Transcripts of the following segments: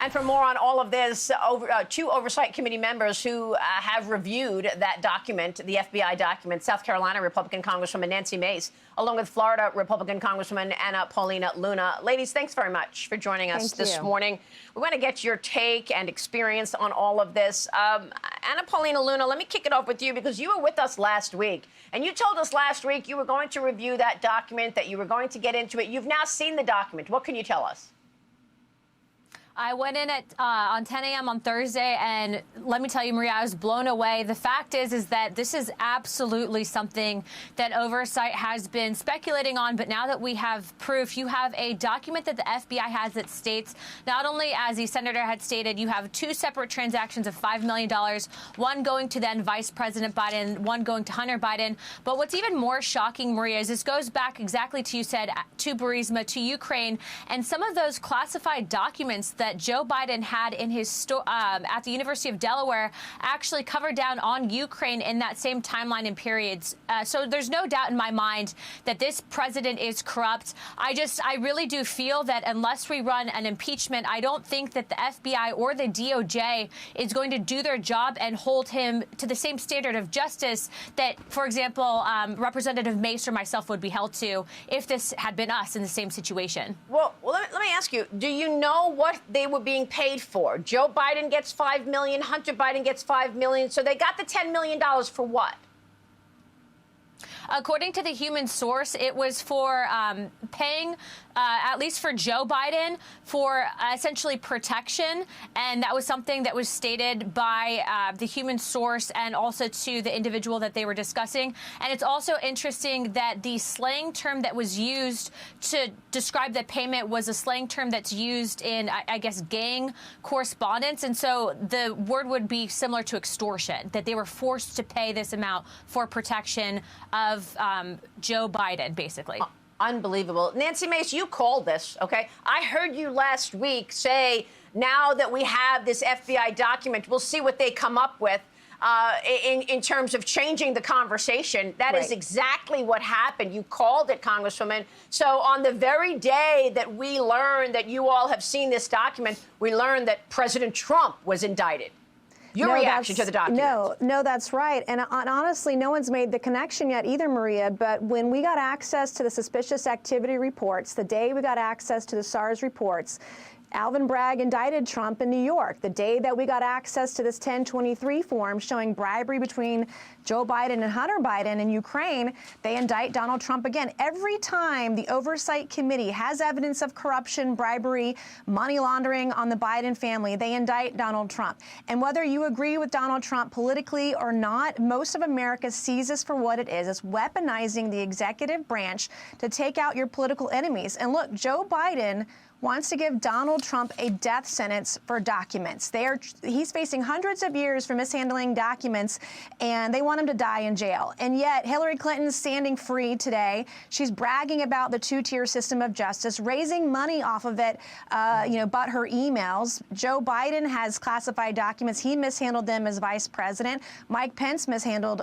And for more on all of this, two Oversight Committee members who have reviewed that document, the FBI document, South Carolina Republican Congresswoman Nancy Mace, along with Florida Republican Congresswoman Paulina Luna. Ladies, thanks very much for joining us this morning. We want to get your take and experience on all of this. Paulina Luna, let me kick it off with you because you were with us last week. And you told us last week you were going to review that document, that you were going to get into it. You've now seen the document. What can you tell us? I went in at on 10 a.m. on Thursday, and let me tell you, Maria, I was blown away. The fact is that this is absolutely something that Oversight has been speculating on, but now that we have proof, you have a document that the FBI has that states, not only, as the senator had stated, you have two separate transactions of $5 million, one going to then Vice President Biden, one going to Hunter Biden. But what's even more shocking, Maria, is this goes back exactly to, you said, to Burisma, to Ukraine, and some of those classified documents that Joe Biden had in his at the University of Delaware actually covered down on Ukraine in that same timeline and periods. So there's no doubt in my mind that this president is corrupt. I really do feel that unless we run an impeachment, I don't think that the FBI or the DOJ is going to do their job and hold him to the same standard of justice that, for example, Representative Mace or myself would be held to if this had been us in the same situation. Well let me ask you, do you know what they were being paid for? Joe Biden gets $5 million, Hunter Biden gets $5 million, so they got the $10 million for what? According to the human source, it was for paying, at least for Joe Biden, for essentially protection. And that was something that was stated by the human source and also to the individual that they were discussing. And it's also interesting that the slang term that was used to describe the payment was a slang term that's used in, I guess, gang correspondence. And so the word would be similar to extortion, that they were forced to pay this amount for protection of Joe Biden, basically. Unbelievable. Nancy Mace, you called this, okay? I heard you last week say, now that we have this FBI document, we'll see what they come up with in terms of changing the conversation. That is exactly what happened. You called it, Congresswoman. So on the very day that we learned that you all have seen this document, we learned that President Trump was indicted. Your reaction to the document? No, that's right. And honestly, no one's made the connection yet either, Maria. But when we got access to the suspicious activity reports, the day we got access to the SARS reports, Alvin Bragg indicted Trump in New York. The day that we got access to this 1023 form showing bribery between Joe Biden and Hunter Biden in Ukraine, they indict Donald Trump again. Every time the Oversight Committee has evidence of corruption, bribery, money laundering on the Biden family, they indict Donald Trump. And whether you agree with Donald Trump politically or not, most of America sees this for what it is. It's weaponizing the executive branch to take out your political enemies. And look, Joe Biden wants to give Donald Trump a death sentence for documents. He's facing hundreds of years for mishandling documents, and they want him to die in jail. And yet Hillary Clinton's standing free today. She's bragging about the two-tier system of justice, raising money off of it, but her emails. Joe Biden has classified documents. He mishandled them as vice president. Mike Pence mishandled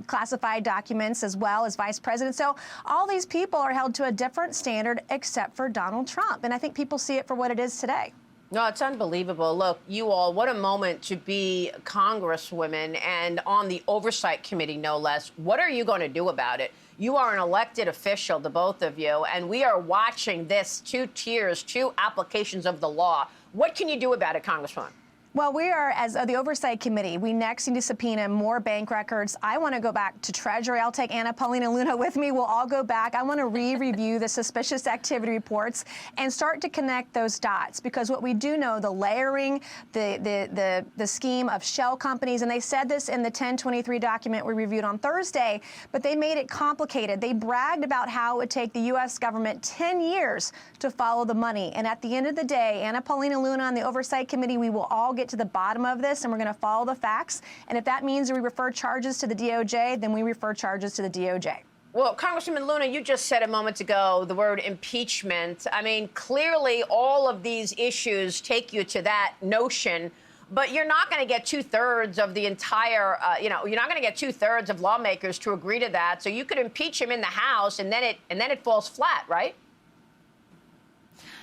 classified documents as well as vice president. So all these people are held to a different standard except for Donald Trump. And I think people see it for what it is today. No, it's unbelievable. Look, you all, what a moment to be congresswomen and on the Oversight Committee, no less. What are you going to do about it? You are an elected official, the both of you, and we are watching this two tiers, two applications of the law. What can you do about it, Congresswoman? Well, we are, as the Oversight Committee, we next need to subpoena more bank records. I want to go back to Treasury. I'll take Paulina Luna with me. We'll all go back. I want to re-review the suspicious activity reports and start to connect those dots, because what we do know, the layering, the scheme of shell companies, and they said this in the 1023 document we reviewed on Thursday, but they made it complicated. They bragged about how it would take the U.S. government 10 years to follow the money. And at the end of the day, Paulina Luna and the Oversight Committee, we will all get to the bottom of this, and we're going to follow the facts. And if that means we refer charges to the DOJ, then we refer charges to the DOJ. Well, Congresswoman Luna, you just said a moment ago the word impeachment. I mean, clearly all of these issues take you to that notion, but you're not going to get two-thirds of the entire, you're not going to get two-thirds of lawmakers to agree to that. So you could impeach him in the House, and then it falls flat, right?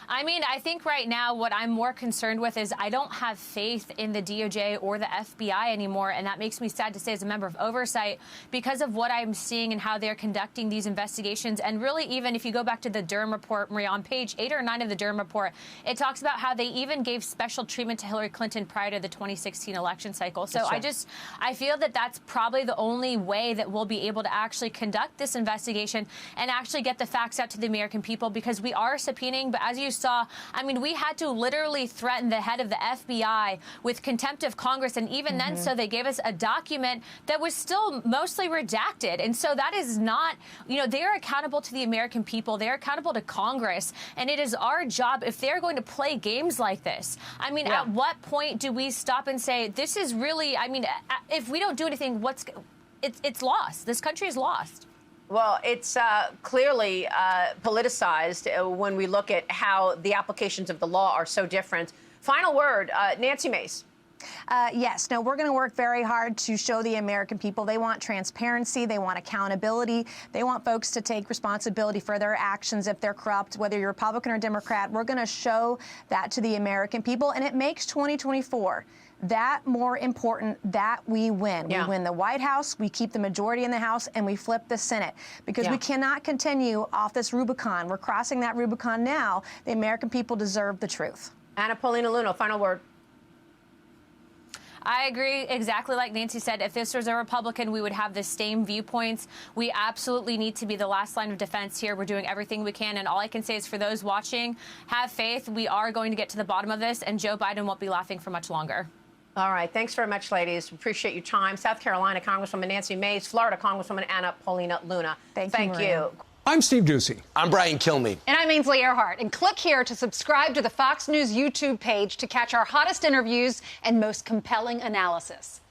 I mean, I think right now what I'm more concerned with is I don't have faith in the DOJ or the FBI anymore, and that makes me sad to say as a member of oversight because of what I'm seeing and how they're conducting these investigations. And really, even if you go back to the Durham report, Maria, on page 8 or 9 of the Durham report, it talks about how they even gave special treatment to Hillary Clinton prior to the 2016 election cycle. So I feel that that's probably the only way that we'll be able to actually conduct this investigation and actually get the facts out to the American people, because we are subpoenaing. But as you saw, I mean, we had to literally threaten the head of the FBI with contempt of Congress. And even then, so they gave us a document that was still mostly redacted. And so that is not, you know, they are accountable to the American people. They are accountable to Congress. And it is our job, if they're going to play games like this, I mean, at what point do we stop and say, this is really, I mean, if we don't do anything, it's lost. This country is lost. Well, it's clearly politicized when we look at how the applications of the law are so different. Final word, Nancy Mace. Yes. No, we're going to work very hard to show the American people they want transparency, they want accountability, they want folks to take responsibility for their actions if they're corrupt, whether you're Republican or Democrat. We're going to show that to the American people, and it makes 2024 that more important that we win. We win the White House, we keep the majority in the House, and we flip the Senate, because we cannot continue off this Rubicon. We're crossing that Rubicon now. The American people deserve the truth. Anna Paulina Luna, final word. I agree exactly like Nancy said. If this was a Republican, we would have the same viewpoints. We absolutely need to be the last line of defense here. We're doing everything we can. And all I can say is for those watching, have faith. We are going to get to the bottom of this, and Joe Biden won't be laughing for much longer. All right. Thanks very much, ladies. Appreciate your time. South Carolina Congresswoman Nancy Mace, Florida Congresswoman Anna Paulina Luna. Thank you. I'm Steve Ducey. I'm Brian Kilmeade. And I'm Ainsley Earhart. And click here to subscribe to the Fox News YouTube page to catch our hottest interviews and most compelling analysis.